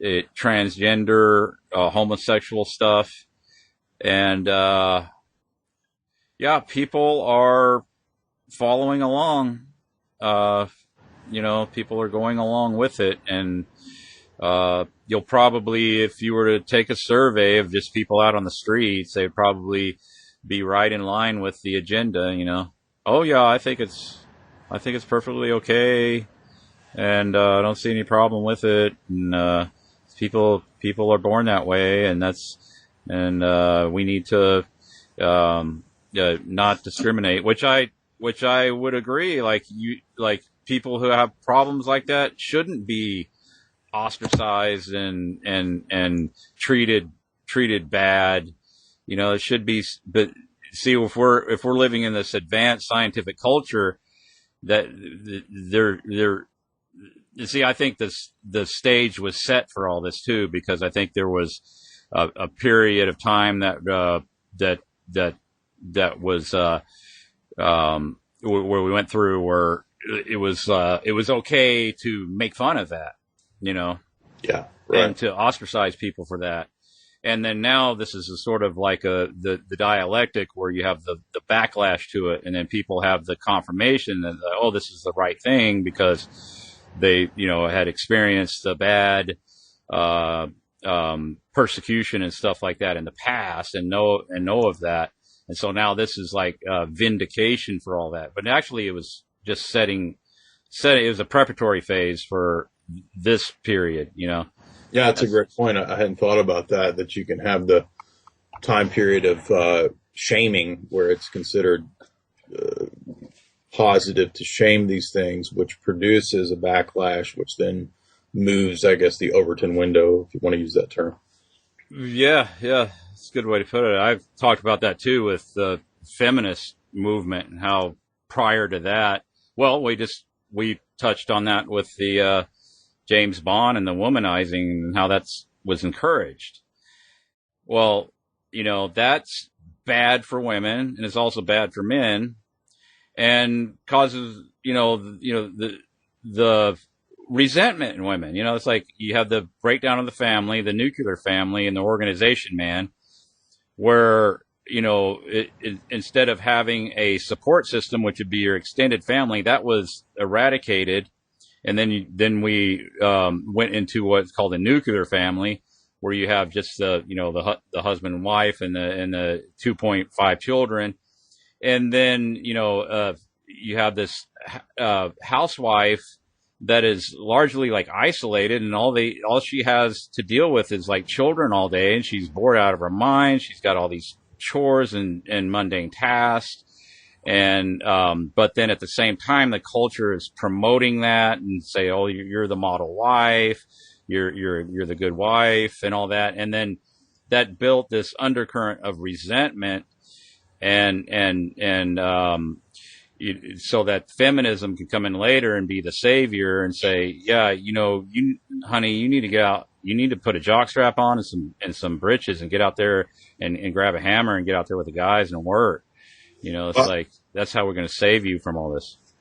transgender, homosexual stuff. And, yeah, people are following along. People are going along with it. And, you'll probably, if you were to take a survey of just people out on the streets, they'd probably be right in line with the agenda, Oh yeah, I think it's perfectly okay. And, I don't see any problem with it. And, people are born that way, and we need to, not discriminate, which I would agree. Like people who have problems like that shouldn't be ostracized and treated bad. It should be, but see, if we're living in this advanced scientific culture, that see, I think the stage was set for all this too, because I think there was a period of time that was where we went through where it was okay to make fun of that, Yeah, right. and to ostracize people for that. And then now this is a sort of like the dialectic where you have the backlash to it, and then people have the confirmation that, oh, this is the right thing because they, had experienced the bad persecution and stuff like that in the past, and know of that. And so now this is like vindication for all that. But actually, it was just setting. It was a preparatory phase for this period, Yeah, that's a great point. I hadn't thought about that you can have the time period of shaming where it's considered positive to shame these things, which produces a backlash, which then moves, I guess, the Overton window, if you want to use that term. Yeah, it's a good way to put it. I've talked about that too with the feminist movement and how prior to that, well, we touched on that with the James Bond and the womanizing and how was encouraged. Well, that's bad for women, and it's also bad for men, and causes the resentment in women. It's like you have the breakdown of the family, the nuclear family, and the organization man, where instead of having a support system, which would be your extended family, that was eradicated. And then we went into what's called a nuclear family, where you have just the husband and wife and the 2.5 children, and then you have this housewife that is largely like isolated, and all she has to deal with is like children all day, and she's bored out of her mind. She's got all these chores and mundane tasks. And, but then at the same time, the culture is promoting that and say, oh, you're the model wife, you're the good wife and all that. And then that built this undercurrent of resentment so that feminism can come in later and be the savior and say, yeah, honey, you need to get out, you need to put a jockstrap on and some britches and get out there and grab a hammer and get out there with the guys and work. It's like, that's how we're going to save you from all this.